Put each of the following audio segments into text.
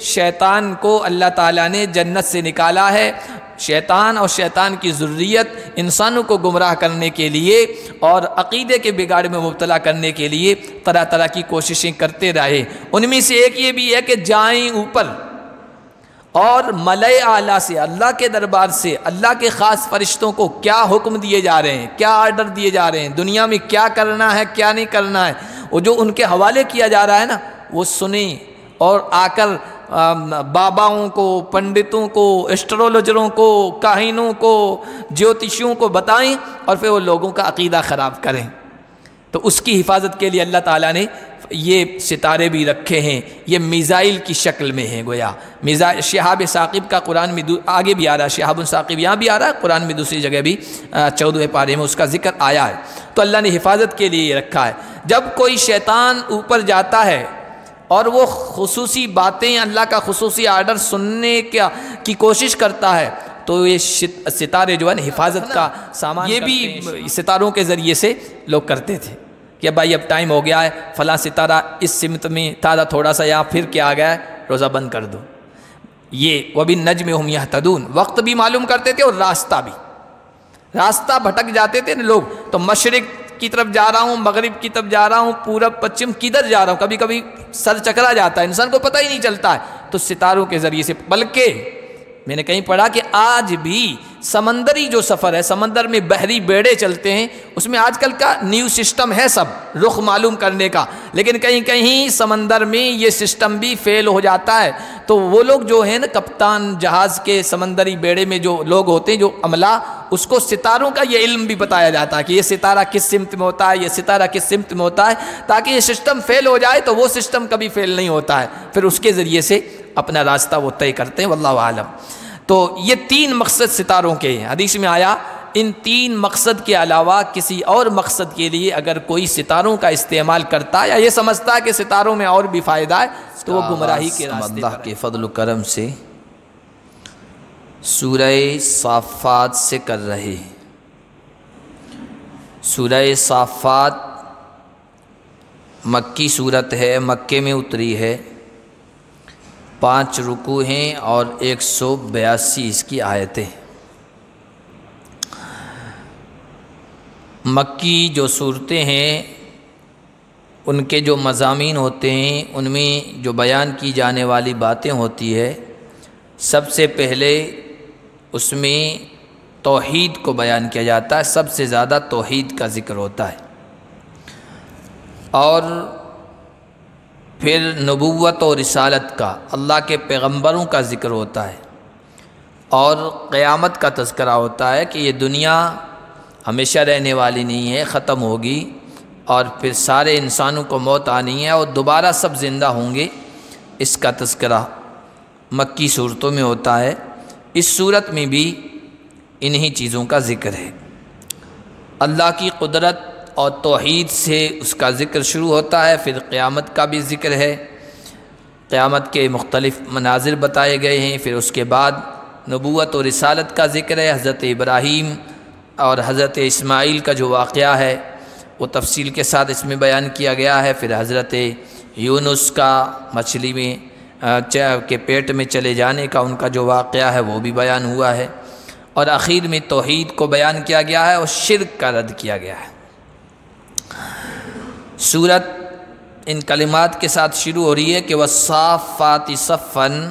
شیطان کو اللہ تعالیٰ نے جنت سے نکالا ہے۔ شیطان اور شیطان کی ذریت انسانوں کو گمراہ کرنے کے لیے اور عقیدے کے بگاڑ میں مبتلا کرنے کے لیے طرح طرح کی کوششیں کرتے رہے۔ ان میں سے ایک یہ بھی ہے کہ جائیں اوپر اور ملائے اعلیٰ سے، اللہ کے دربار سے، اللہ کے خاص فرشتوں کو کیا حکم دیے جا رہے ہیں، کیا آرڈر دیے جا رہے ہیں، دنیا میں کیا کرنا ہے کیا نہیں کرنا ہے، وہ جو ان کے حوالے کیا جا رہا ہے نا وہ سنیں، اور آ کر باباؤں کو، پنڈتوں کو، ایسٹرولوجروں کو، کاہنوں کو، جیوتشیوں کو بتائیں اور پھر وہ لوگوں کا عقیدہ خراب کریں۔ تو اس کی حفاظت کے لیے اللہ تعالیٰ نے یہ ستارے بھی رکھے ہیں، یہ میزائل کی شکل میں ہیں گویا۔ شہاب ثاقب کا قرآن میں آگے بھی آ رہا ہے، شہاب ثاقب یہاں بھی آ رہا ہے، قرآن میں دوسری جگہ بھی 14ویں پارے میں اس کا ذکر آیا ہے۔ تو اللہ نے حفاظت کے لیے یہ رکھا ہے۔ جب کوئی شیطان اوپر جاتا ہے اور وہ خصوصی باتیں، اللہ کا خصوصی آرڈر سننے کی کوشش کرتا ہے تو یہ ستارے جو ہے نا حفاظت کا سامان، یہ بھی ستاروں کے ذریعے سے لوگ کرتے تھے کہ بھائی اب ٹائم ہو گیا ہے، فلاں ستارہ اس سمت میں تھا، تھوڑا سا یہاں پھر کے آ گیا ہے، روزہ بند کر دو۔ یہ وَبِالنَّجْمِ هُمْ يَهْتَدُونَ، وقت بھی معلوم کرتے تھے اور راستہ بھی، راستہ بھٹک جاتے تھے نا لوگ، تو مشرق کی طرف جا رہا ہوں، مغرب کی طرف جا رہا ہوں، پورب پچھم کدھر جا رہا ہوں، کبھی کبھی سر چکرا جاتا ہے، انسان کو پتہ ہی نہیں چلتا ہے۔ تو ستاروں کے ذریعے سے، بلکہ میں نے کہیں پڑھا کہ آج بھی سمندری جو سفر ہے، سمندر میں بحری بیڑے چلتے ہیں، اس میں آج کل کا نیو سسٹم ہے سب رخ معلوم کرنے کا، لیکن کہیں کہیں سمندر میں یہ سسٹم بھی فیل ہو جاتا ہے۔ تو وہ لوگ جو ہیں نا کپتان جہاز کے سمندری بیڑے میں جو لوگ ہوتے ہیں، جو عملہ، اس کو ستاروں کا یہ علم بھی بتایا جاتا ہے کہ یہ ستارہ کس سمت میں ہوتا ہے، یہ ستارہ کس سمت میں ہوتا ہے، تاکہ یہ سسٹم فیل ہو جائے تو وہ سسٹم کبھی فیل نہیں ہوتا ہے، پھر اس کے ذریعے سے اپنا راستہ وہ طے کرتے ہیں، واللہ عالم۔ تو یہ 3 مقصد ستاروں کے ہیں، حدیث میں آیا ان 3 مقصد کے علاوہ کسی اور مقصد کے لیے اگر کوئی ستاروں کا استعمال کرتا ہے یا یہ سمجھتا ہے کہ ستاروں میں اور بھی فائدہ ہے تو وہ گمراہی کے راستے پر ہے۔ اللہ کے فضل و کرم سے سورہ صافات سے کر رہے ہیں۔ سورہ صافات مکی صورت ہے، مکے میں اتری ہے، 5 رکوع ہیں اور 182 اس کی آیتیں۔ مکی جو صورتیں ہیں ان کے جو مضامین ہوتے ہیں، ان میں جو بیان کی جانے والی باتیں ہوتی ہے، سب سے پہلے اس میں توحید کو بیان کیا جاتا ہے، سب سے زیادہ توحید کا ذکر ہوتا ہے، اور پھر نبوت اور رسالت کا، اللہ کے پیغمبروں کا ذکر ہوتا ہے، اور قیامت کا تذکرہ ہوتا ہے کہ یہ دنیا ہمیشہ رہنے والی نہیں ہے، ختم ہوگی، اور پھر سارے انسانوں کو موت آنی ہے اور دوبارہ سب زندہ ہوں گے، اس کا تذکرہ مکی صورتوں میں ہوتا ہے۔ اس صورت میں بھی انہی چیزوں کا ذکر ہے، اللہ کی قدرت اور توحید سے اس کا ذکر شروع ہوتا ہے، پھر قیامت کا بھی ذکر ہے، قیامت کے مختلف مناظر بتائے گئے ہیں، پھر اس کے بعد نبوت اور رسالت کا ذکر ہے، حضرت ابراہیم اور حضرت اسماعیل کا جو واقعہ ہے وہ تفصیل کے ساتھ اس میں بیان کیا گیا ہے، پھر حضرت یونس کا مچھلی میں کے پیٹ میں چلے جانے کا ان کا جو واقعہ ہے وہ بھی بیان ہوا ہے، اور آخر میں توحید کو بیان کیا گیا ہے اور شرک کا رد کیا گیا ہے۔ سورت ان کلمات کے ساتھ شروع ہو رہی ہے کہ وَالصَّافَّاتِ صَفًّا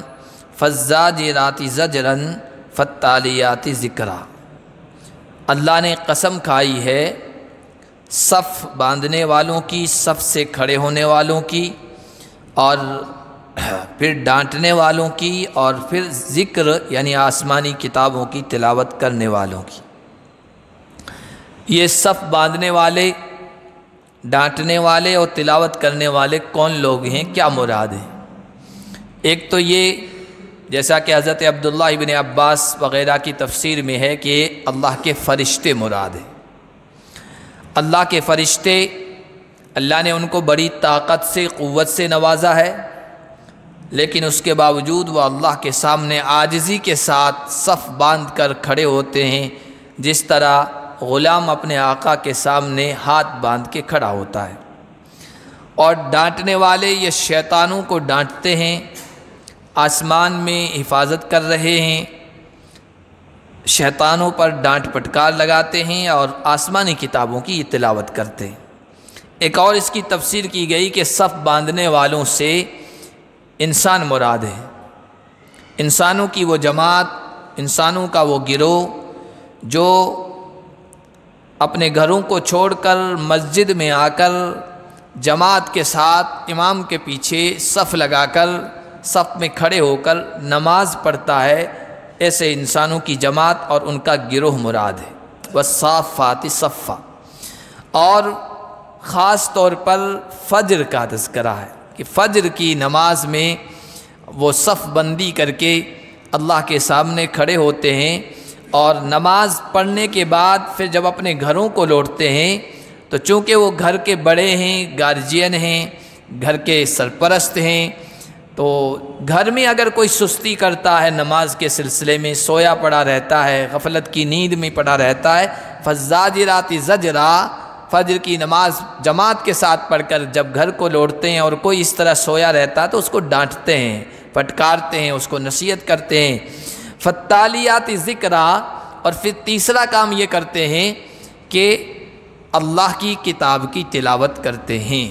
فَالزَّاجِرَاتِ زَجْرًا فَالتَّالِيَاتِ ذِكْرًا۔ اللہ نے قسم کھائی ہے صف باندھنے والوں کی، صف سے کھڑے ہونے والوں کی، اور پھر ڈانٹنے والوں کی، اور پھر ذکر یعنی آسمانی کتابوں کی تلاوت کرنے والوں کی۔ یہ صف باندھنے والے، ڈانٹنے والے اور تلاوت کرنے والے کون لوگ ہیں، کیا مراد ہیں؟ ایک تو یہ جیسا کہ حضرت عبداللہ ابن عباس وغیرہ کی تفسیر میں ہے کہ اللہ کے فرشتے مراد ہیں۔ اللہ کے فرشتے، اللہ نے ان کو بڑی طاقت سے، قوت سے نوازا ہے، لیکن اس کے باوجود وہ اللہ کے سامنے عاجزی کے ساتھ صف باندھ کر کھڑے ہوتے ہیں، جس طرح غلام اپنے آقا کے سامنے ہاتھ باندھ کے کھڑا ہوتا ہے۔ اور ڈانٹنے والے یہ شیطانوں کو ڈانٹتے ہیں، آسمان میں حفاظت کر رہے ہیں، شیطانوں پر ڈانٹ پٹکار لگاتے ہیں اور آسمانی کتابوں کی تلاوت کرتے ہیں۔ ایک اور اس کی تفسیر کی گئی کہ صف باندھنے والوں سے انسان مراد ہے، انسانوں کی وہ جماعت، انسانوں کا وہ گروہ جو اپنے گھروں کو چھوڑ کر مسجد میں آ کر جماعت کے ساتھ امام کے پیچھے صف لگا کر صف میں کھڑے ہو کر نماز پڑھتا ہے، ایسے انسانوں کی جماعت اور ان کا گروہ مراد ہے۔ والصافات صفا، اور خاص طور پر فجر کا تذکرہ ہے کہ فجر کی نماز میں وہ صف بندی کر کے اللہ کے سامنے کھڑے ہوتے ہیں، اور نماز پڑھنے کے بعد پھر جب اپنے گھروں کو لوٹتے ہیں تو چونکہ وہ گھر کے بڑے ہیں، گارجین ہیں، گھر کے سرپرست ہیں، تو گھر میں اگر کوئی سستی کرتا ہے نماز کے سلسلے میں، سویا پڑا رہتا ہے، غفلت کی نیند میں پڑا رہتا ہے، فالزاجرات زجرا، فجر کی نماز جماعت کے ساتھ پڑھ کر جب گھر کو لوٹتے ہیں اور کوئی اس طرح سویا رہتا ہے تو اس کو ڈانٹتے ہیں، پھٹکارتے ہیں، اس کو نصیحت کرتے ہیں۔ فالتالیات ذکرا، اور پھر تیسرا کام یہ کرتے ہیں کہ اللہ کی کتاب کی تلاوت کرتے ہیں۔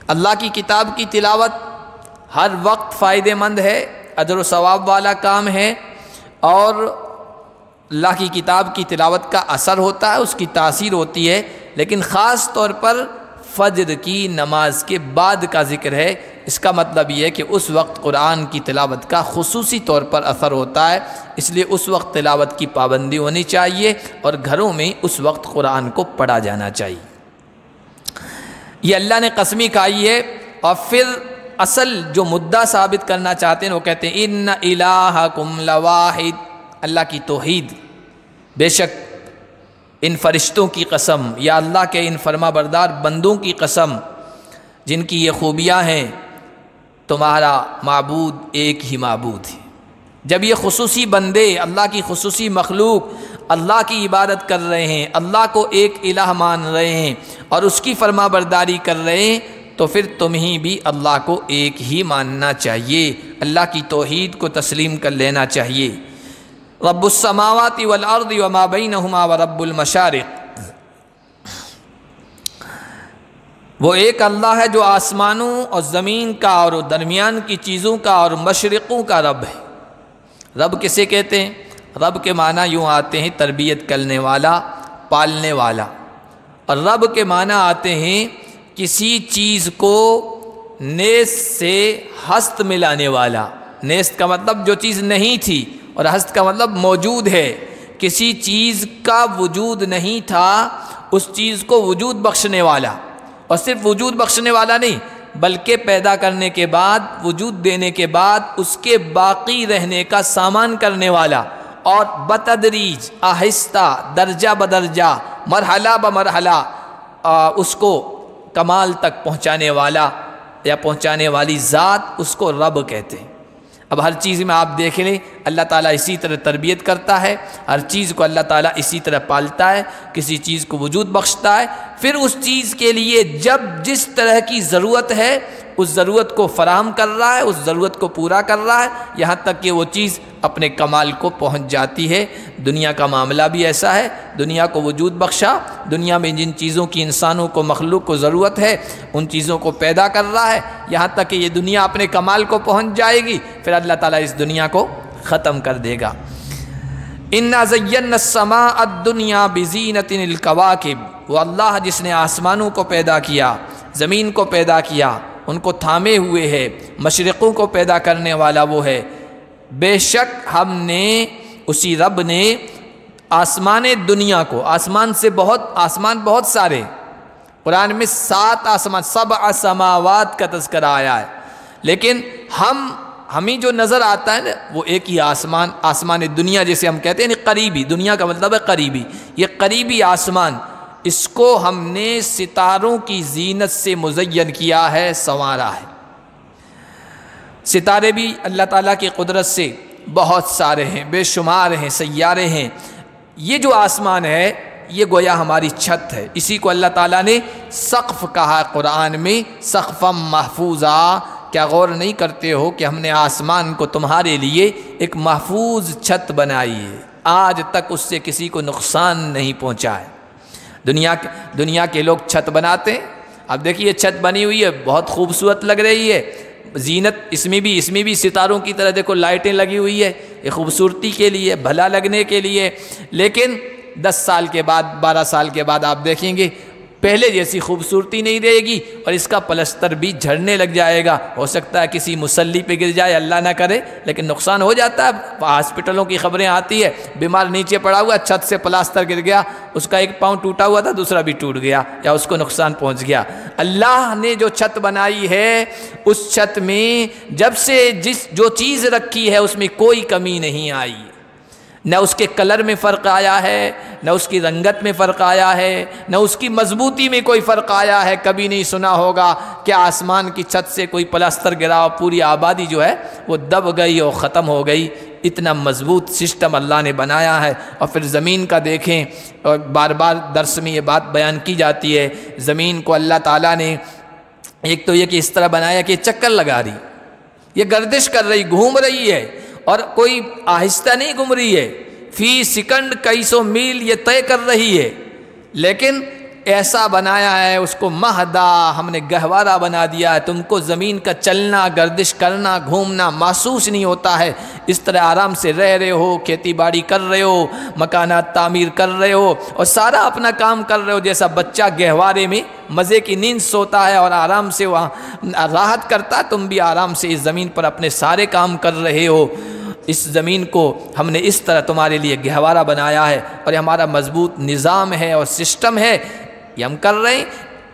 اللہ کی کتاب کی تلاوت ہر وقت فائدہ مند ہے، اجر و ثواب والا کام ہے، اور اللہ کی کتاب کی تلاوت کا اثر ہوتا ہے، اس کی تاثیر ہوتی ہے، لیکن خاص طور پر فجر کی نماز کے بعد کا ذکر ہے۔ اس کا مطلب یہ ہے کہ اس وقت قرآن کی تلاوت کا خصوصی طور پر اثر ہوتا ہے، اس لیے اس وقت تلاوت کی پابندی ہونی چاہیے اور گھروں میں اس وقت قرآن کو پڑھا جانا چاہیے۔ یہ اللہ نے قسمی کھائی ہے، اور پھر اصل جو مدعا ثابت کرنا چاہتے ہیں وہ کہتے ہیں ان الہکم لواحد، اللہ کی توحید، بے شک ان فرشتوں کی قسم یا اللہ کے ان فرما بردار بندوں کی قسم جن کی یہ خوبیاں ہیں، تمہارا معبود ایک ہی معبود ہے۔ جب یہ خصوصی بندے، اللہ کی خصوصی مخلوق اللہ کی عبادت کر رہے ہیں، اللہ کو ایک الہ مان رہے ہیں اور اس کی فرما برداری کر رہے ہیں، تو پھر تمہیں بھی اللہ کو ایک ہی ماننا چاہیے، اللہ کی توحید کو تسلیم کر لینا چاہیے۔ رب السماوات والارض وما بینہما ورب المشارق، وہ ایک اللہ ہے جو آسمانوں اور زمین کا اور درمیان کی چیزوں کا اور مشرقوں کا رب ہے۔ رب کسے کہتے ہیں؟ رب کے معنی یوں آتے ہیں تربیت کرنے والا، پالنے والا، اور رب کے معنی آتے ہیں کسی چیز کو نیست سے ہست ملانے والا۔ نیست کا مطلب جو چیز نہیں تھی، اور ہست کا مطلب موجود ہے۔ کسی چیز کا وجود نہیں تھا، اس چیز کو وجود بخشنے والا، اور صرف وجود بخشنے والا نہیں بلکہ پیدا کرنے کے بعد، وجود دینے کے بعد اس کے باقی رہنے کا سامان کرنے والا، اور بتدریج، آہستہ، درجہ بدرجہ، مرحلہ بمرحلہ اس کو کمال تک پہنچانے والا یا پہنچانے والی ذات، اس کو رب کہتے ہیں۔ اب ہر چیز میں آپ دیکھ لیں اللہ تعالیٰ اسی طرح تربیت کرتا ہے، ہر چیز کو اللہ تعالیٰ اسی طرح پالتا ہے، کسی چیز کو وجود بخشتا ہے، پھر اس چیز کے لیے جب جس طرح کی ضرورت ہے اس ضرورت کو فراہم کر رہا ہے، اس ضرورت کو پورا کر رہا ہے، یہاں تک کہ وہ چیز اپنے کمال کو پہنچ جاتی ہے۔ دنیا کا معاملہ بھی ایسا ہے، دنیا کو وجود بخشا، دنیا میں جن چیزوں کی انسانوں کو، مخلوق کو ضرورت ہے ان چیزوں کو پیدا کر رہا ہے، یہاں تک کہ یہ دنیا اپنے کمال کو پہنچ جائے گی، پھر اللہ تعالیٰ اس دنیا کو ختم کر دے گا۔ اِنَّا زَيَّنَّا السَّمَاءَ الدُّنْيَا بِزِينَةٍ الْكَوَاكِبِ، وہ اللہ جس نے آسمانوں کو پیدا کیا، زمین کو پیدا کیا، ان کو تھامے ہوئے ہے، مشرقوں کو پیدا کرنے والا وہ ہے۔ بے شک ہم نے، اسی رب نے آسمان دنیا کو، آسمان بہت سارے، قرآن میں 7 آسمان، 7 سماوات کا تذکرہ آیا ہے، لیکن ہمیں جو نظر آتا ہے نا وہ ایک ہی آسمان دنیا جسے ہم کہتے ہیں، یعنی قریبی، دنیا کا مطلب ہے قریبی، یہ قریبی آسمان، اس کو ہم نے ستاروں کی زینت سے مزین کیا ہے، سنوارا ہے۔ ستارے بھی اللہ تعالیٰ کی قدرت سے بہت سارے ہیں، بے شمار ہیں، سیارے ہیں۔ یہ جو آسمان ہے یہ گویا ہماری چھت ہے، اسی کو اللہ تعالیٰ نے سقف کہا قرآن میں، سقفا محفوظا، کیا غور نہیں کرتے ہو کہ ہم نے آسمان کو تمہارے لیے ایک محفوظ چھت بنائی ہے، آج تک اس سے کسی کو نقصان نہیں پہنچا ہے۔ دنیا کے لوگ چھت بناتے ہیں، اب دیکھیے چھت بنی ہوئی ہے، بہت خوبصورت لگ رہی ہے، زینت اس میں بھی ستاروں کی طرح دیکھو لائٹیں لگی ہوئی ہے، یہ خوبصورتی کے لیے، بھلا لگنے کے لیے، لیکن 10 سال کے بعد 12 سال کے بعد آپ دیکھیں گے پہلے جیسی خوبصورتی نہیں رہے گی، اور اس کا پلستر بھی جھڑنے لگ جائے گا، ہو سکتا ہے کسی مصلی پہ گر جائے، اللہ نہ کرے، لیکن نقصان ہو جاتا ہے۔ ہاسپٹلوں کی خبریں آتی ہے، بیمار نیچے پڑا ہوا، چھت سے پلاسٹر گر گیا، اس کا ایک پاؤں ٹوٹا ہوا تھا، دوسرا بھی ٹوٹ گیا یا اس کو نقصان پہنچ گیا۔ اللہ نے جو چھت بنائی ہے، اس چھت میں جب سے جو چیز رکھی ہے اس میں کوئی کمی نہیں آئی، نہ اس کے کلر میں فرق آیا ہے، نہ اس کی رنگت میں فرق آیا ہے، نہ اس کی مضبوطی میں کوئی فرق آیا ہے۔ کبھی نہیں سنا ہوگا کہ آسمان کی چھت سے کوئی پلستر گرا اور پوری آبادی جو ہے وہ دب گئی اور ختم ہو گئی۔ اتنا مضبوط سسٹم اللہ نے بنایا ہے۔ اور پھر زمین کا دیکھیں، اور بار بار درس میں یہ بات بیان کی جاتی ہے، زمین کو اللہ تعالیٰ نے ایک تو یہ کہ اس طرح بنایا کہ چکر لگا رہی، یہ گردش کر رہی، گھوم رہی ہے، اور کوئی آہستہ نہیں گھوم رہی ہے، فی سیکنڈ کئی سو میل یہ طے کر رہی ہے، لیکن ایسا بنایا ہے اس کو مہدا، ہم نے گہوارہ بنا دیا ہے، تم کو زمین کا چلنا، گردش کرنا، گھومنا محسوس نہیں ہوتا ہے، اس طرح آرام سے رہ رہے ہو، کھیتی باڑی کر رہے ہو، مکانات تعمیر کر رہے ہو، اور سارا اپنا کام کر رہے ہو، جیسا بچہ گہوارے میں مزے کی نیند سوتا ہے اور آرام سے وہاں راحت کرتا ہے، تم بھی آرام سے اس زمین پر اپنے سارے کام کر رہے ہو۔ اس زمین کو ہم نے اس طرح تمہارے لیے گہوارہ بنایا ہے، اور یہ ہمارا مضبوط نظام ہے اور سسٹم ہے، یہ ہم کر رہے ہیں۔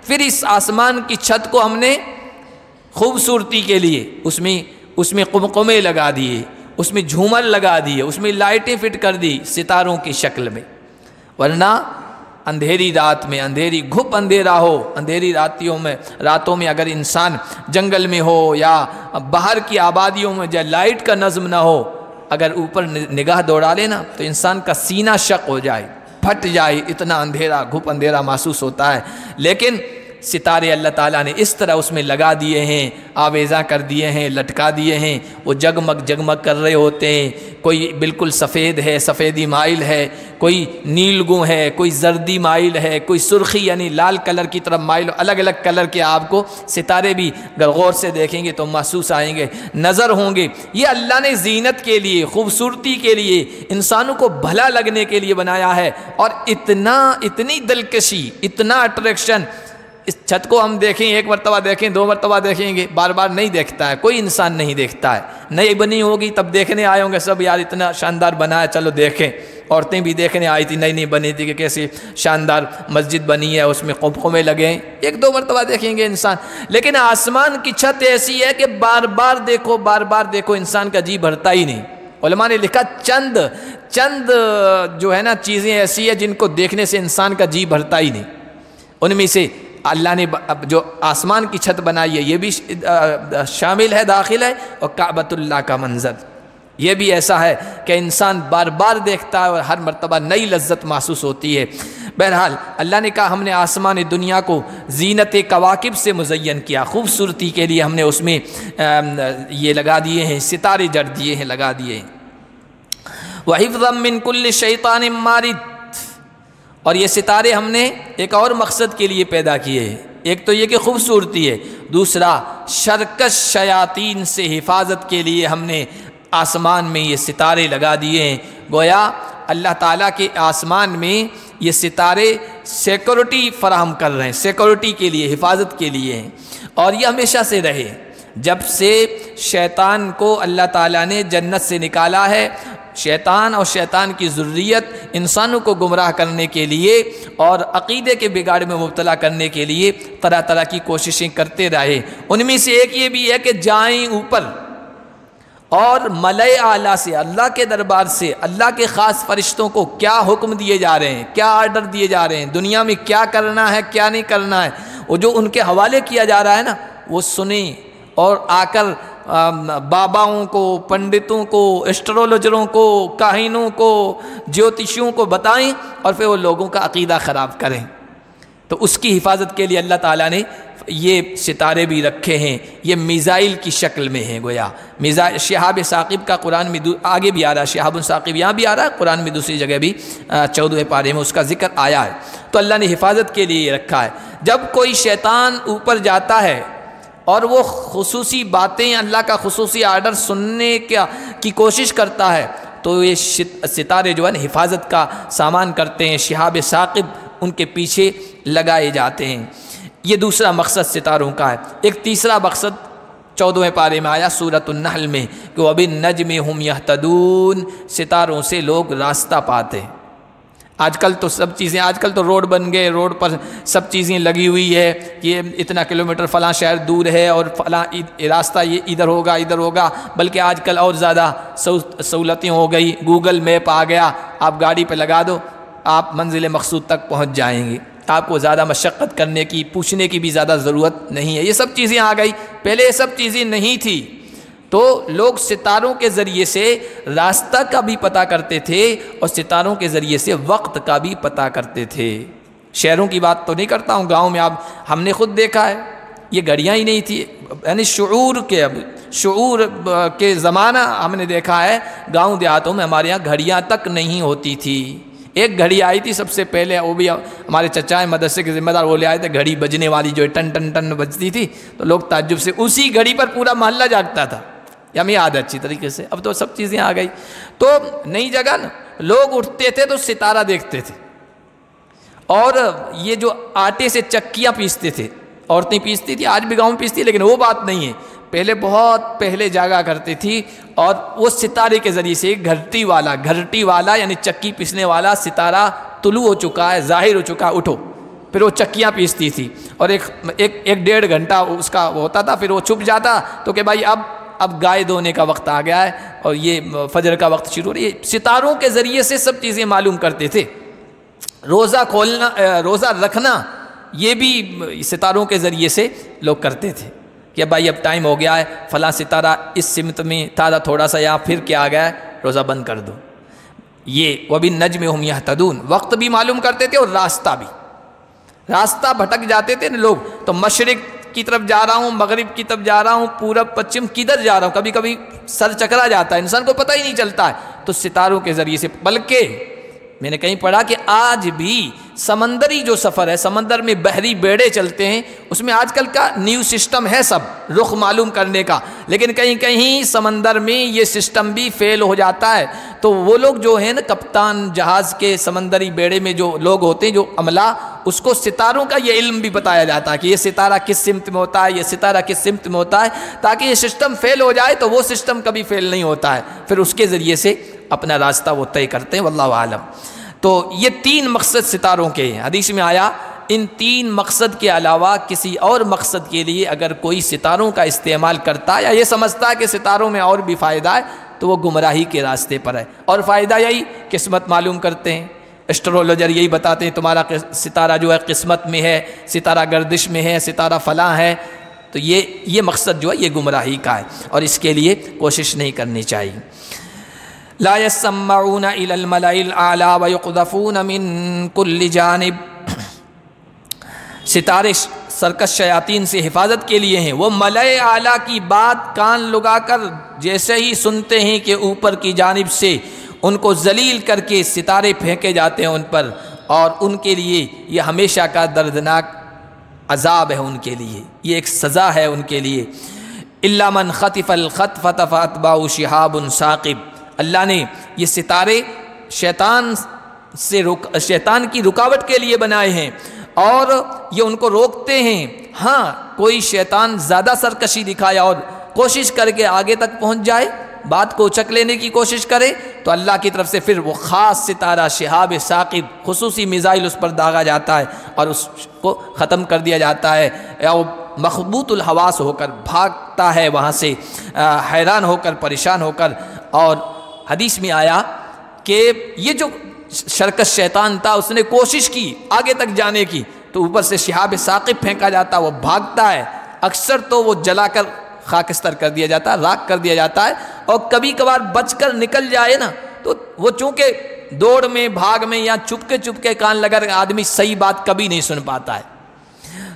پھر اس آسمان کی چھت کو ہم نے خوبصورتی کے لیے اس میں قمقمے لگا دیے، اس میں جھومر لگا دیے، اس میں لائٹیں فٹ کر دی ستاروں کی شکل میں، ورنہ اندھیری رات میں، اندھیری گھپ اندھیرا ہو، اندھیری راتوں میں اگر انسان جنگل میں ہو یا باہر کی آبادیوں میں جب لائٹ کا نظم نہ ہو، اگر اوپر نگاہ دوڑا لینا تو انسان کا سینہ شق ہو جائے، پھٹ جائے، اتنا اندھیرا، گھپ اندھیرا محسوس ہوتا ہے۔ لیکن ستارے اللہ تعالیٰ نے اس طرح اس میں لگا دیے ہیں، آویزاں کر دیے ہیں، لٹکا دیے ہیں، وہ جگمگ جگمگ کر رہے ہوتے ہیں، کوئی بالکل سفید ہے، سفیدی مائل ہے، کوئی نیلگوں ہے، کوئی زردی مائل ہے، کوئی سرخی یعنی لال کلر کی طرف مائل، الگ الگ کلر کے آپ کو ستارے بھی اگر غور سے دیکھیں گے تو محسوس آئیں گے، نظر ہوں گے۔ یہ اللہ نے زینت کے لیے، خوبصورتی کے لیے، انسانوں کو بھلا لگنے کے لیے بنایا ہے، اور اتنی دلکشی، اتنا اٹریکشن۔ اس چھت کو ہم دیکھیں، ایک مرتبہ دیکھیں، 2 مرتبہ دیکھیں گے، بار بار نہیں دیکھتا ہے، کوئی انسان نہیں دیکھتا ہے۔ نئی بنی ہوگی تب دیکھنے آئے ہوں گے سب، یار اتنا شاندار بنا ہے، چلو دیکھیں۔ عورتیں بھی دیکھنے آئی تھی، نئی بنی تھی کہ کیسی شاندار مسجد بنی ہے، اس میں قمقمے لگے ہیں، 1-2 مرتبہ دیکھیں گے انسان۔ لیکن آسمان کی چھت ایسی ہے کہ بار بار دیکھو انسان کا جی بھرتا ہی نہیں۔ علماء نے لکھا چند جو ہے نا چیزیں ایسی ہیں جن کو دیکھنے سے انسان کا جی بھرتا ہی نہیں، ان میں سے اللہ نے جو آسمان کی چھت بنائی ہے یہ بھی شامل ہے، داخل ہے، اور کعبۃ اللہ کا منظر یہ بھی ایسا ہے کہ انسان بار بار دیکھتا ہے اور ہر مرتبہ نئی لذت محسوس ہوتی ہے۔ بہرحال اللہ نے کہا ہم نے آسمان دنیا کو زینت کواکب سے مزین کیا، خوبصورتی کے لیے ہم نے اس میں یہ لگا دیے ہیں، ستارے جڑ دیے ہیں، لگا دیے ہیں۔ وَحِفْظًا مِّن كُلِّ شَيْطَانٍ مَارِدٍ، اور یہ ستارے ہم نے ایک اور مقصد کے لیے پیدا کیے ہیں، ایک تو یہ کہ خوبصورتی ہے، دوسرا شرکش شیاطین سے حفاظت کے لیے ہم نے آسمان میں یہ ستارے لگا دیے ہیں۔ گویا اللہ تعالیٰ کے آسمان میں یہ ستارے سیکورٹی فراہم کر رہے ہیں، سیکورٹی کے لیے، حفاظت کے لیے ہیں، اور یہ ہمیشہ سے رہے۔ جب سے شیطان کو اللہ تعالیٰ نے جنت سے نکالا ہے، شیطان اور شیطان کی ذریت انسانوں کو گمراہ کرنے کے لیے اور عقیدے کے بگاڑ میں مبتلا کرنے کے لیے طرح طرح کی کوششیں کرتے رہے۔ ان میں سے ایک یہ بھی ہے کہ جائیں اوپر اور ملائے اعلیٰ سے، اللہ کے دربار سے، اللہ کے خاص فرشتوں کو کیا حکم دیے جا رہے ہیں، کیا آرڈر دیے جا رہے ہیں، دنیا میں کیا کرنا ہے کیا نہیں کرنا ہے، وہ جو ان کے حوالے کیا جا رہا ہے نا وہ سنیں، اور آ کر باباؤں کو، پنڈتوں کو، ایسٹرولوجروں کو، کاہنوں کو، جیوتشیوں کو بتائیں، اور پھر وہ لوگوں کا عقیدہ خراب کریں۔ تو اس کی حفاظت کے لیے اللہ تعالیٰ نے یہ ستارے بھی رکھے ہیں، یہ میزائل کی شکل میں ہیں گویا۔ شہاب ثاقب کا قرآن میں آگے بھی آ رہا ہے، شہاب ثاقب یہاں بھی آ رہا ہے، قرآن میں دوسری جگہ بھی 14ویں پارے میں اس کا ذکر آیا ہے۔ تو اللہ نے حفاظت کے لیے یہ رکھا ہے۔ جب کوئی شیطان اوپر جاتا ہے اور وہ خصوصی باتیں، اللہ کا خصوصی آرڈر سننے کی کوشش کرتا ہے، تو یہ ستارے جو ہے نا حفاظت کا سامان کرتے ہیں، شہاب ثاقب ان کے پیچھے لگائے جاتے ہیں۔ یہ دوسرا مقصد ستاروں کا ہے۔ ایک تیسرا مقصد 14ویں پارے میں آیا سورۃ النحل میں کہ وَبِالنَّجْمِ هُمْ يَهْتَدُونَ، ستاروں سے لوگ راستہ پاتے ہیں۔ آج کل تو سب چیزیں، آج کل تو روڈ بن گئے، روڈ پر سب چیزیں لگی ہوئی ہے، یہ اتنا کلومیٹر فلاں شہر دور ہے اور فلاں راستہ یہ ادھر ہوگا، بلکہ آج کل اور زیادہ سہولتیں ہو گئی، گوگل میپ آ گیا، آپ گاڑی پہ لگا دو، آپ منزل مقصود تک پہنچ جائیں گے، آپ کو زیادہ مشقت کرنے کی، پوچھنے کی بھی زیادہ ضرورت نہیں ہے۔ یہ سب چیزیں آ گئی، پہلے یہ سب چیزیں نہیں تھی، تو لوگ ستاروں کے ذریعے سے راستہ کا بھی پتہ کرتے تھے اور ستاروں کے ذریعے سے وقت کا بھی پتہ کرتے تھے۔ شہروں کی بات تو نہیں کرتا ہوں، گاؤں میں ہم نے خود دیکھا ہے، یہ گھڑیاں ہی نہیں تھی، یعنی شعور کے زمانہ ہم نے دیکھا ہے، گاؤں دیہاتوں میں ہمارے یہاں گھڑیاں تک نہیں ہوتی تھی۔ ایک گھڑی آئی تھی سب سے پہلے، وہ بھی ہمارے چچا مدرسے کے ذمہ دار وہ لے آئے تھے، گھڑی بجنے والی جو ٹن ٹن ٹن بجتی تھی، تو لوگ تعجب سے اسی گھڑی پر پورا محلہ جاگتا تھا، یا ہمیں یاد ہے اچھی طریقے سے۔ اب تو سب چیزیں آ گئی، تو نئی جگہ نا لوگ اٹھتے تھے تو ستارہ دیکھتے تھے، اور یہ جو آٹے سے چکیاں پیستے تھے، عورتیں پیستی تھی، آج بھی گاؤں میں پیستی، لیکن وہ بات نہیں ہے، پہلے بہت پہلے جاگا کرتی تھی، اور وہ ستارے کے ذریعے سے گھرٹی والا یعنی چکی پیسنے والا ستارہ طلوع ہو چکا ہے، ظاہر ہو چکا ہے، اٹھو، پھر وہ چکیاں پیستی تھی، اور ایک ڈیڑھ گھنٹہ اس کا ہوتا تھا، پھر وہ چھپ جاتا تو کہ بھائی اب گائے دھونے کا وقت آ گیا ہے اور یہ فجر کا وقت شروع ہو رہی ہے۔ ستاروں کے ذریعے سے سب چیزیں معلوم کرتے تھے۔ روزہ رکھنا یہ بھی ستاروں کے ذریعے سے لوگ کرتے تھے کہ بھائی اب ٹائم ہو گیا ہے، فلاں ستارہ اس سمت میں تھا تھوڑا سا، یہاں پھر کیا آ گیا ہے، روزہ بند کر دو۔ یہ وَبِالنَّجْمِ هُمْ يَهْتَدُونَ، وقت بھی معلوم کرتے تھے اور راستہ بھٹک جاتے تھے نا لوگ، تو مشرق کی طرف جا رہا ہوں، مغرب کی طرف جا رہا ہوں، پورب پچھم کدھر جا رہا ہوں، کبھی کبھی سر چکرا جاتا ہے، انسان کو پتہ ہی نہیں چلتا ہے، تو ستاروں کے ذریعے سے۔ بلکہ میں نے کہیں پڑھا کہ آج بھی سمندری جو سفر ہے، سمندر میں بحری بیڑے چلتے ہیں، اس میں آج کل کا نیو سسٹم ہے سب رخ معلوم کرنے کا، لیکن کہیں سمندر میں یہ سسٹم بھی فیل ہو جاتا ہے، تو وہ لوگ جو ہیں نا کپتان جہاز کے سمندری بیڑے میں جو لوگ ہوتے ہیں، جو عملہ، اس کو ستاروں کا یہ علم بھی بتایا جاتا ہے کہ یہ ستارہ کس سمت میں ہوتا ہے، یہ ستارہ کس سمت میں ہوتا ہے، تاکہ یہ سسٹم فیل ہو جائے تو وہ سسٹم کبھی فیل نہیں ہوتا ہے، پھر اس کے ذریعے سے اپنا راستہ وہ طے کرتے ہیں، واللہ عالم۔ تو یہ 3 مقصد ستاروں کے ہیں، حدیث میں آیا ان 3 مقصد کے علاوہ کسی اور مقصد کے لیے اگر کوئی ستاروں کا استعمال کرتا ہے یا یہ سمجھتا ہے کہ ستاروں میں اور بھی فائدہ ہے تو وہ گمراہی کے راستے پر ہے۔ اور فائدہ یہی قسمت معلوم کرتے ہیں، ایسٹرولوجر یہی بتاتے ہیں تمہارا ستارہ جو ہے قسمت میں ہے، ستارہ گردش میں ہے، ستارہ فلاں ہے، تو یہ مقصد جو ہے یہ گمراہی کا ہے، اور اس کے لیے کوشش نہیں کرنی چاہیے۔ لا يسمعون الى الملأ الاعلى ويقذفون من كل جانب، ستارے سرکش شیاطین سے حفاظت کے لیے ہیں، وہ ملأ اعلیٰ کی بات کان لگا کر جیسے ہی سنتے ہیں کہ اوپر کی جانب سے ان کو ذلیل کر کے ستارے پھینکے جاتے ہیں ان پر، اور ان کے لیے یہ ہمیشہ کا دردناک عذاب ہے، ان کے لیے یہ ایک سزا ہے ان کے لیے۔ الا من خطف الخطفة فاتبعه شهاب ثاقب، اللہ نے یہ ستارے شیطان کی رکاوٹ کے لیے بنائے ہیں، اور یہ ان کو روکتے ہیں۔ ہاں کوئی شیطان زیادہ سرکشی دکھائے اور کوشش کر کے آگے تک پہنچ جائے، بات کو اچک لینے کی کوشش کرے، تو اللہ کی طرف سے پھر وہ خاص ستارہ شہاب ثاقب، خصوصی میزائل اس پر داغا جاتا ہے اور اس کو ختم کر دیا جاتا ہے، یا وہ مخبوط الحواس ہو کر بھاگتا ہے وہاں سے، حیران ہو کر، پریشان ہو کر۔ اور حدیث میں آیا کہ یہ جو شرکش شیطان تھا اس نے کوشش کی آگے تک جانے کی، تو اوپر سے شہاب ثاقب پھینکا جاتا، وہ بھاگتا ہے، اکثر تو وہ جلا کر خاکستر کر دیا جاتا ہے، راکھ کر دیا جاتا ہے، اور کبھی کبھار بچ کر نکل جائے نا تو وہ چونکہ دوڑ میں، بھاگ میں، یا چپکے کان لگا کر آدمی صحیح بات کبھی نہیں سن پاتا ہے،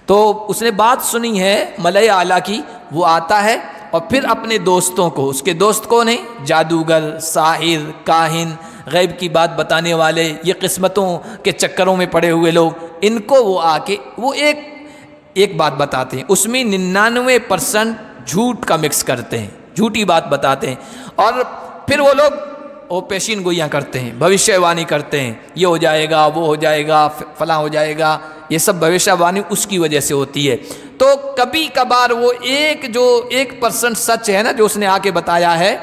تو اس نے بات سنی ہے ملائے اعلیٰ کی، وہ آتا ہے اور پھر اپنے دوستوں کو، اس کے دوست کون ہیں؟ جادوگر، ساحر، کاہن، غیب کی بات بتانے والے، یہ قسمتوں کے چکروں میں پڑے ہوئے لوگ، ان کو وہ آ کے وہ ایک بات بتاتے ہیں، اس میں 99% جھوٹ کا مکس کرتے ہیں، جھوٹی بات بتاتے ہیں، اور پھر وہ لوگ پیشین گوئیاں کرتے ہیں، بھوشیہ وانی کرتے ہیں، یہ ہو جائے گا، وہ ہو جائے گا، فلاں ہو جائے گا، یہ سب بھوشیہ وانی اس کی وجہ سے ہوتی ہے۔ تو کبھی کبھار وہ 1% سچ ہے نا جو اس نے آ کے بتایا ہے،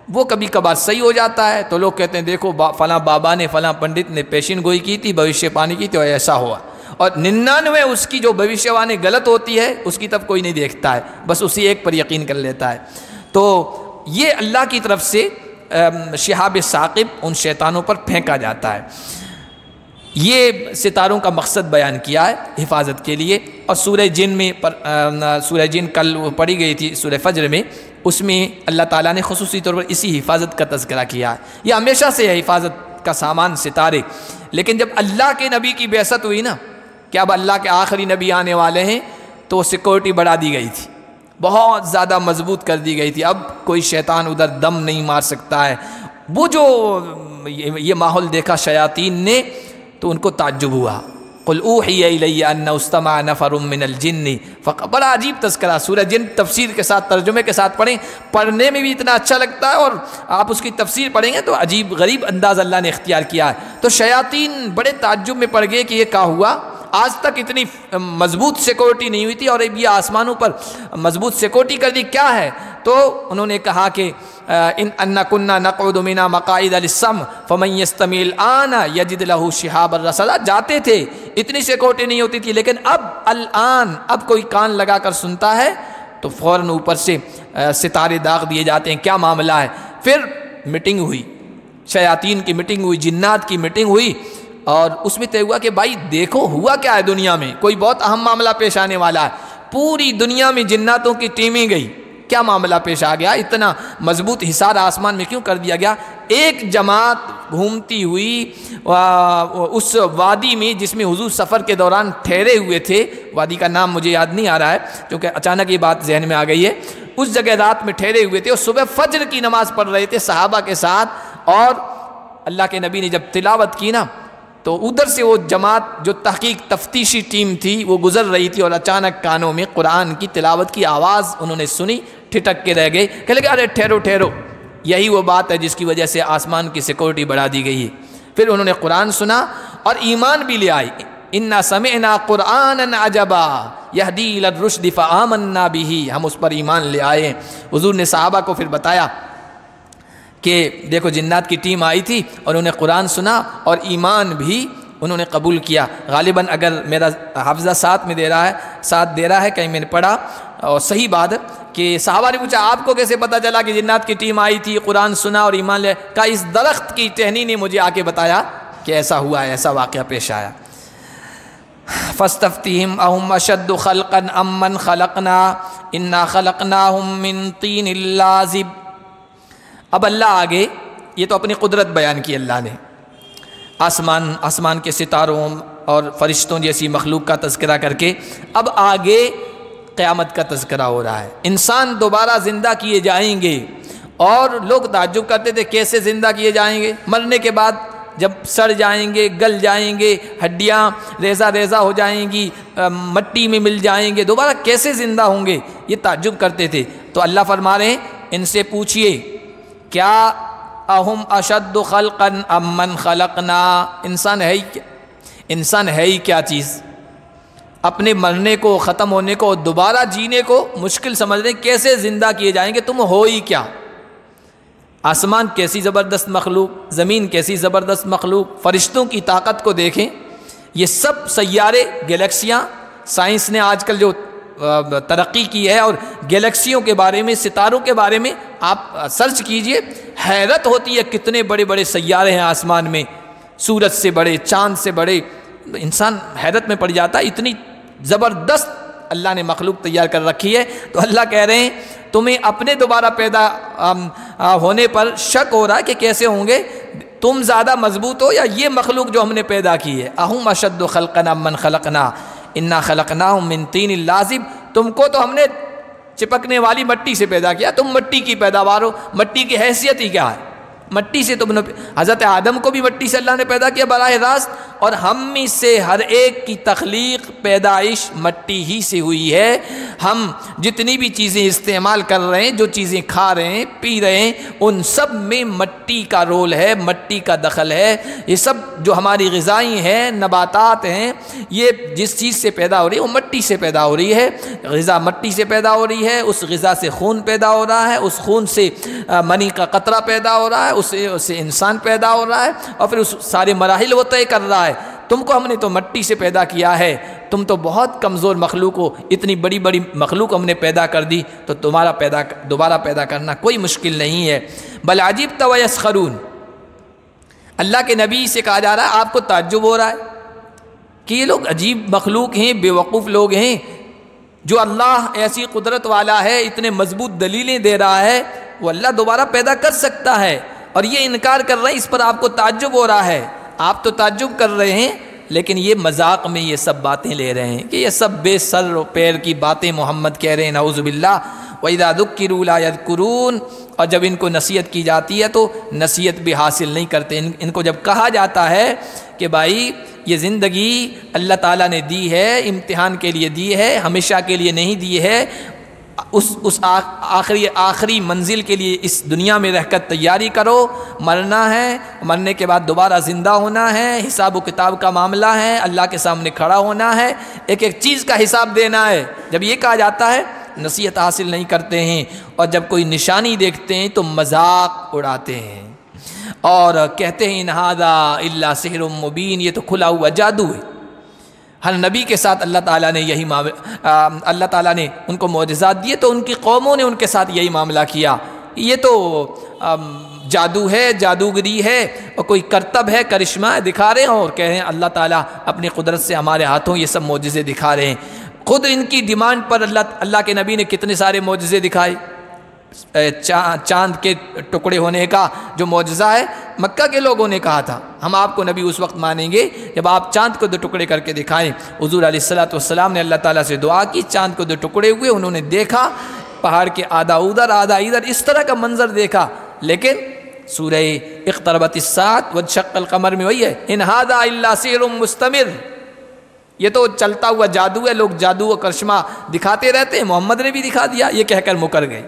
وہ کبھی کبھار صحیح ہو جاتا ہے، تو لوگ کہتے ہیں دیکھو فلاں بابا نے، فلاں پنڈت نے پیشین گوئی کی تھی، بھوشیہ پانی کی تھی اور ایسا ہوا، اور 99 اس کی جو بھوشیہ وانی غلط ہوتی ہے اس کی طرف کوئی نہیں دیکھتا ہے، بس اسی ایک پر یقین کر لیتا ہے۔ تو یہ اللہ کی طرف سے شہاب ثاقب ان شیطانوں پر پھینکا جاتا ہے۔ یہ ستاروں کا مقصد بیان کیا ہے حفاظت کے لیے، اور سورہ جن میں سورہ جن کل پڑھی گئی تھی سورہ فجر میں، اس میں اللہ تعالیٰ نے خصوصی طور پر اسی حفاظت کا تذکرہ کیا ہے۔ یہ ہمیشہ سے ہے حفاظت کا سامان ستارے، لیکن جب اللہ کے نبی کی بعثت ہوئی نا کہ اب اللہ کے آخری نبی آنے والے ہیں، تو وہ سیکورٹی بڑھا دی گئی تھی، بہت زیادہ مضبوط کر دی گئی تھی، اب کوئی شیطان ادھر دم نہیں مار سکتا ہے۔ وہ جو یہ ماحول دیکھا شیاطین نے تو ان کو تعجب ہوا، قل اوحی الی انہ استمع نفر من الجن، بڑا عجیب تذکرہ، سورہ جن تفسیر کے ساتھ ترجمے کے ساتھ پڑھیں، پڑھنے میں بھی اتنا اچھا لگتا ہے، اور آپ اس کی تفسیر پڑھیں گے تو عجیب غریب انداز اللہ نے اختیار کیا ہے۔ تو شیاطین بڑے تعجب میں پڑ گئے کہ یہ کیا ہوا، آج تک اتنی مضبوط سیکورٹی نہیں ہوئی تھی اور اب یہ آسمانوں پر مضبوط سیکورٹی کر دی، کیا ہے؟ تو انہوں نے کہا کہ انا كنا نقعد منها مقاعد للسمع فمن يستمع الآن يجد له شهابا رصدا، جاتے تھے اتنی سیکورٹی نہیں ہوتی تھی، لیکن اب کوئی کان لگا کر سنتا ہے تو فوراً اوپر سے ستارے داغ دیے جاتے ہیں، کیا معاملہ ہے؟ پھر میٹنگ ہوئی، شیاطین کی میٹنگ ہوئی، جنات کی میٹنگ ہوئی، اور اس میں طے ہوا کہ بھائی دیکھو ہوا کیا ہے، دنیا میں کوئی بہت اہم معاملہ پیش آنے والا ہے۔ پوری دنیا میں جناتوں کی ٹیمیں گئی، کیا معاملہ پیش آ گیا، اتنا مضبوط حصار آسمان میں کیوں کر دیا گیا؟ ایک جماعت گھومتی ہوئی اس وادی میں جس میں حضور سفر کے دوران ٹھہرے ہوئے تھے، وادی کا نام مجھے یاد نہیں آ رہا ہے کیونکہ اچانک یہ بات ذہن میں آ گئی ہے، اس جگہ رات میں ٹھہرے ہوئے تھے اور صبح فجر کی نماز پڑھ رہے تھے صحابہ کے ساتھ، اور اللہ کے نبی نے جب تلاوت کی نا تو ادھر سے وہ جماعت جو تحقیق تفتیشی ٹیم تھی وہ گزر رہی تھی، اور اچانک کانوں میں قرآن کی تلاوت کی آواز انہوں نے سنی، ٹھٹک کے رہ گئے، کہ لگے ارے ٹھہرو، یہی وہ بات ہے جس کی وجہ سے آسمان کی سیکورٹی بڑھا دی گئی ہے۔ پھر انہوں نے قرآن سنا اور ایمان بھی لے آئے، انا سمعنا قرآنا عجبا یہدی الی الرشد فآمنا بہ، ہم اس پر ایمان لے آئے۔ حضور نے صحابہ کو پھر بتایا کہ دیکھو جنات کی ٹیم آئی تھی اور انہوں نے قرآن سنا اور ایمان بھی انہوں نے قبول کیا۔ غالباً اگر میرا حافظہ ساتھ دے رہا ہے کہیں میں نے پڑھا، اور صحیح بات ہے کہ صحابہ نے پوچھا آپ کو کیسے پتہ چلا کہ جنات کی ٹیم آئی تھی، قرآن سنا اور ایمان لے؟ کہا اس درخت کی ٹہنی نے مجھے آ کے بتایا کہ ایسا ہوا ہے، ایسا واقعہ پیش آیا۔ فاستفتہم اہم اشد خلقا ام من خلقنا انا خلقناہم من طین لازب۔ اب اللہ آگے یہ تو اپنی قدرت بیان کی اللہ نے، آسمان کے ستاروں اور فرشتوں جیسی مخلوق کا تذکرہ کر کے، اب آگے قیامت کا تذکرہ ہو رہا ہے، انسان دوبارہ زندہ کیے جائیں گے، اور لوگ تعجب کرتے تھے کیسے زندہ کیے جائیں گے، مرنے کے بعد جب سڑ جائیں گے، گل جائیں گے، ہڈیاں ریزہ ہو جائیں گی، مٹی میں مل جائیں گے، دوبارہ کیسے زندہ ہوں گے، یہ تعجب کرتے تھے۔ تو اللہ فرما رہے ہیں ان سے پوچھئے کیا اہم اشد خلقا ام من خلقنا، انسان ہے ہی کیا چیز، اپنے مرنے کو، ختم ہونے کو، دوبارہ جینے کو مشکل سمجھ رہے ہیں، کیسے زندہ کیے جائیں گے، تم ہو ہی کیا؟ آسمان کیسی زبردست مخلوق، زمین کیسی زبردست مخلوق، فرشتوں کی طاقت کو دیکھیں، یہ سب سیارے، گیلیکسیاں، سائنس نے آج کل جو ترقی کی ہے، اور گیلیکسیوں کے بارے میں، ستاروں کے بارے میں آپ سرچ کیجئے، حیرت ہوتی ہے کتنے بڑے بڑے سیارے ہیں آسمان میں، سورج سے بڑے، چاند سے بڑے، انسان حیرت میں پڑ جاتا ہے، اتنی زبردست اللہ نے مخلوق تیار کر رکھی ہے۔ تو اللہ کہہ رہے ہیں تمہیں اپنے دوبارہ پیدا ہونے پر شک ہو رہا ہے کہ کیسے ہوں گے، تم زیادہ مضبوط ہو یا یہ مخلوق جو ہم نے پیدا کی ہے؟ اہم اشد خلقا ام من خلقنا انا خلقناہم من طین لازب، تم کو تو ہم نے چپکنے والی مٹی سے پیدا کیا، تم مٹی کی پیداوار ہو، مٹی کی حیثیت ہی کیا ہے، مٹی سے تم نے، حضرت آدم کو بھی مٹی سے اللہ نے پیدا کیا براہ راست، اور ہم میں سے ہر ایک کی تخلیق پیدائش مٹی ہی سے ہوئی ہے۔ ہم جتنی بھی چیزیں استعمال کر رہے ہیں، جو چیزیں کھا رہے ہیں، پی رہے ہیں، ان سب میں مٹی کا رول ہے، مٹی کا دخل ہے۔ یہ سب جو ہماری غذائیں ہیں، نباتات ہیں، یہ جس چیز سے پیدا ہو رہی ہے وہ مٹی سے پیدا ہو رہی ہے، غذا مٹی سے پیدا ہو رہی ہے، اس غذا سے خون پیدا ہو رہا ہے، اس خون سے منی کا قطرہ پیدا ہو رہا ہے، اس سے انسان پیدا ہو رہا ہے، اور پھر اس سارے مراحل وہ طے کر رہا ہے۔ تم کو ہم نے تو مٹی سے پیدا کیا ہے، تم تو بہت کمزور مخلوق ہو، اتنی بڑی بڑی مخلوق ہم نے پیدا کر دی، تو تمہارا دوبارہ پیدا کرنا کوئی مشکل نہیں ہے۔ بل عجبت ویسخرون، اللہ کے نبی سے کہا جا رہا ہے آپ کو تعجب ہو رہا ہے کہ یہ لوگ عجیب مخلوق ہیں، بے وقوف لوگ ہیں، جو اللہ ایسی قدرت والا ہے، اتنے مضبوط دلیلیں دے رہا ہے، وہ اللہ دوبارہ پیدا کر سکتا ہے، اور یہ انکار کر رہے ہیں، اس پر آپ کو تعجب ہو رہا ہے۔ آپ تو تعجب کر رہے ہیں، لیکن یہ مذاق میں یہ سب باتیں لے رہے ہیں کہ یہ سب بے سر و پیر کی باتیں محمد کہہ رہے ہیں، نعوذ باللہ۔ وَإِذَا ذُكِّرُوا لَا يَذْكُرُونَ، اور جب ان کو نصیحت کی جاتی ہے تو نصیحت بھی حاصل نہیں کرتے۔ ان کو جب کہا جاتا ہے کہ بھائی یہ زندگی اللہ تعالیٰ نے دی ہے، امتحان کے لیے دی ہے، ہمیشہ کے لیے نہیں دی ہے، اس آخری منزل کے لیے اس دنیا میں رہ کر تیاری کرو، مرنا ہے، مرنے کے بعد دوبارہ زندہ ہونا ہے، حساب و کتاب کا معاملہ ہے، اللہ کے سامنے کھڑا ہونا ہے، ایک ایک چیز کا حساب دینا ہے۔ جب یہ کہا جاتا ہے نصیحت حاصل نہیں کرتے ہیں، اور جب کوئی نشانی دیکھتے ہیں تو مذاق اڑاتے ہیں اور کہتے ہیں ان ھذا الا سحر مبین، یہ تو کھلا ہوا جادو ہے۔ ہر نبی کے ساتھ اللہ تعالیٰ نے یہی اللہ تعالیٰ نے ان کو معجزات دیے تو ان کی قوموں نے ان کے ساتھ یہی معاملہ کیا، یہ تو جادو ہے، جادوگری ہے، اور کوئی کرتب ہے، کرشمہ ہے، دکھا رہے ہیں، اور کہہ رہے ہیں اللہ تعالیٰ اپنی قدرت سے ہمارے ہاتھوں یہ سب معجزے دکھا رہے ہیں۔ خود ان کی ڈیمانڈ پر اللہ کے نبی نے کتنے سارے معجزے دکھائے۔ چاند کے ٹکڑے ہونے کا جو معجزہ ہے مکہ کے لوگوں نے کہا تھا، ہم آپ کو نبی اس وقت مانیں گے جب آپ چاند کو 2 ٹکڑے کر کے دکھائیں۔ حضور علیہ السلام نے اللہ تعالیٰ سے دعا کی، چاند کو 2 ٹکڑے ہوئے، انہوں نے دیکھا پہاڑ کے آدھا ادھر آدھا ادھر، اس طرح کا منظر دیکھا۔ لیکن سورہ اقتربت الساعۃ وانشق القمر میں وہی ہے ان ھذا الا سحر مستمر، یہ تو چلتا ہوا جادو ہے، لوگ جادو و کرشمہ دکھاتے رہتے ہیں، محمد نے بھی دکھا دیا، یہ کہہ کر مکر گئے۔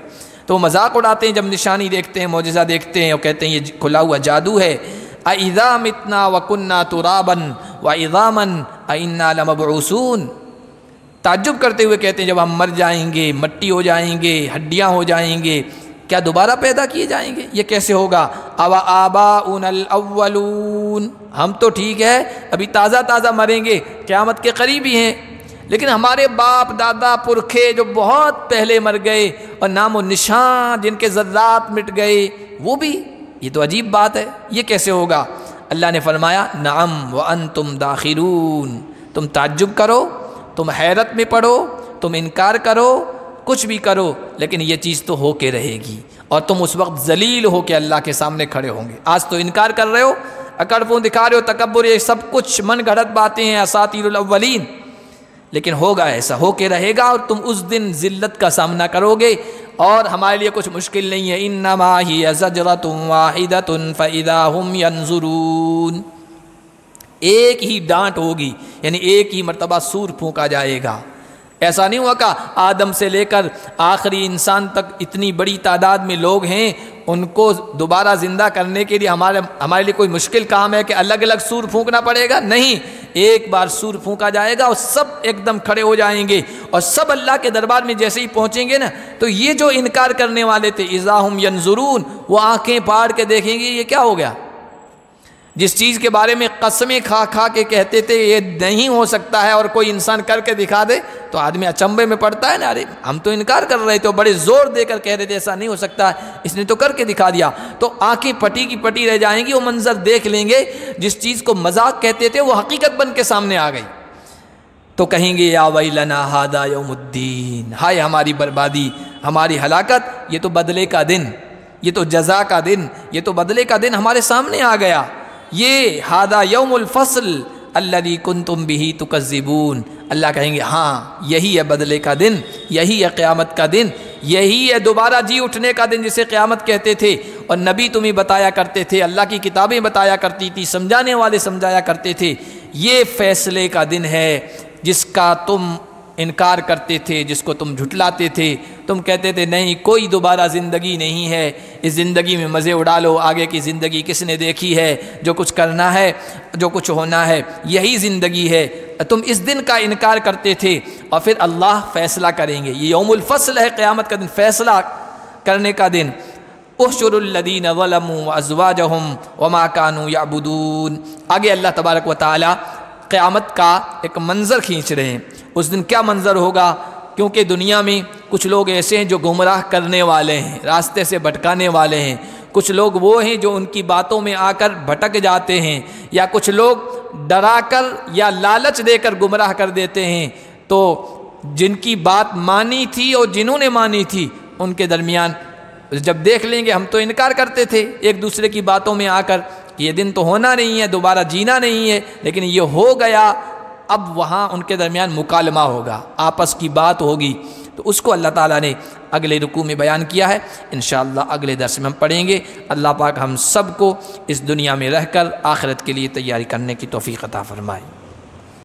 تو مذاق اڑاتے ہیں جب نشانی دیکھتے ہیں، معجزہ دیکھتے ہیں، اور کہتے ہیں یہ کھلا ہوا جادو ہے۔ اَإِذَا مِتْنَا وَكُنَّا تُرَابًا وَعِظَامًا أَإِنَّا لَمَبْعُوثُونَ، تعجب کرتے ہوئے کہتے ہیں جب ہم مر جائیں گے، مٹی ہو جائیں گے، ہڈیاں ہو جائیں گے، کیا دوبارہ پیدا کیے جائیں گے؟ یہ کیسے ہوگا؟ أَوَآبَاؤُنَا الْأَوَّلُونَ، ہم تو ٹھیک ہے ابھی تازہ مریں گے، قیامت کے قریب ہی ہیں، لیکن ہمارے باپ دادا پرکھے جو بہت پہلے مر گئے اور نام و نشان جن کے ذرات مٹ گئے وہ بھی، یہ تو عجیب بات ہے، یہ کیسے ہوگا؟ اللہ نے فرمایا نعم وانتم داخرون، تم تعجب کرو، تم حیرت میں پڑو، تم انکار کرو، کچھ بھی کرو، لیکن یہ چیز تو ہو کے رہے گی، اور تم اس وقت ذلیل ہو کے اللہ کے سامنے کھڑے ہوں گے۔ آج تو انکار کر رہے ہو، اکڑ پون دکھا رہے ہو، تکبر، یہ سب کچھ من گھڑت باتیں ہیں، اساطیر الاولین، لیکن ہوگا، ایسا ہو کے رہے گا، اور تم اس دن ذلت کا سامنا کرو گے، اور ہمارے لیے کچھ مشکل نہیں ہے۔ انما ہی زجرۃ واحدۃ فاذا هم ينظرون، ایک ہی ڈانٹ ہوگی، یعنی ایک ہی مرتبہ سور پھونکا جائے گا۔ ایسا نہیں ہوا کہ آدم سے لے کر آخری انسان تک اتنی بڑی تعداد میں لوگ ہیں، ان کو دوبارہ زندہ کرنے کے لیے ہمارے لیے کوئی مشکل کام ہے کہ الگ الگ سور پھونکنا پڑے گا؟ نہیں، ایک بار سور پھونکا جائے گا اور سب ایک دم کھڑے ہو جائیں گے، اور سب اللہ کے دربار میں جیسے ہی پہنچیں گے نا، تو یہ جو انکار کرنے والے تھے اذا ہم ینظرون، وہ آنکھیں پھاڑ کے دیکھیں گے یہ کیا ہو گیا۔ جس چیز کے بارے میں قسمیں کھا کے کہتے تھے یہ نہیں ہو سکتا ہے، اور کوئی انسان کر کے دکھا دے تو آدمی اچنبھے میں پڑتا ہے نا، ارے ہم تو انکار کر رہے تھے، بڑے زور دے کر کہہ رہے تھے ایسا نہیں ہو سکتا، اس نے تو کر کے دکھا دیا، تو آنکھیں پٹی کی پٹی رہ جائیں گی، وہ منظر دیکھ لیں گے، جس چیز کو مذاق کہتے تھے وہ حقیقت بن کے سامنے آ گئی، تو کہیں گے یا ویلنا ھذا یوم الدین، ہائے ہماری بربادی، ہماری ہلاکت، یہ تو بدلے کا دن، یہ تو جزا کا دن، یہ تو بدلے کا دن ہمارے سامنے آ گیا، یہ ھذا یوم الفصل الذی کنتم بہ تکذبون، اللہ کہیں گے ہاں یہی ہے بدلے کا دن، یہی ہے قیامت کا دن، یہی ہے دوبارہ جی اٹھنے کا دن جسے قیامت کہتے تھے، اور نبی تمہیں بتایا کرتے تھے، اللہ کی کتابیں بتایا کرتی تھی، سمجھانے والے سمجھایا کرتے تھے، یہ فیصلے کا دن ہے جس کا تم انکار کرتے تھے، جس کو تم جھٹلاتے تھے، تم کہتے تھے نہیں کوئی دوبارہ زندگی نہیں ہے، اس زندگی میں مزے اڑا لو، آگے کی زندگی کس نے دیکھی ہے، جو کچھ کرنا ہے، جو کچھ ہونا ہے یہی زندگی ہے، تم اس دن کا انکار کرتے تھے، اور پھر اللہ فیصلہ کریں گے، یہ یوم الفصل ہے، قیامت کا دن، فیصلہ کرنے کا دن۔ احشروا الذین ظلموا وازواجہم وما کانوا یعبدون، آگے اللہ تبارک و تعالی قیامت کا ایک منظر کھینچ رہے ہیں، اس دن کیا منظر ہوگا، کیونکہ دنیا میں کچھ لوگ ایسے ہیں جو گمراہ کرنے والے ہیں، راستے سے بھٹکانے والے ہیں، کچھ لوگ وہ ہیں جو ان کی باتوں میں آ کر بھٹک جاتے ہیں، یا کچھ لوگ ڈرا کر یا لالچ دے کر گمراہ کر دیتے ہیں، تو جن کی بات مانی تھی اور جنہوں نے مانی تھی ان کے درمیان جب دیکھ لیں گے ہم تو انکار کرتے تھے ایک دوسرے کی باتوں میں آ کر کہ یہ دن تو ہونا نہیں ہے، دوبارہ جینا نہیں ہے، لیکن یہ ہو گیا، اب وہاں ان کے درمیان مکالمہ ہوگا، آپس کی بات ہوگی، تو اس کو اللہ تعالیٰ نے اگلے رکوع میں بیان کیا ہے، انشاءاللہ اگلے درس میں ہم پڑھیں گے۔ اللہ پاک ہم سب کو اس دنیا میں رہ کر آخرت کے لیے تیاری کرنے کی توفیق عطا فرمائے۔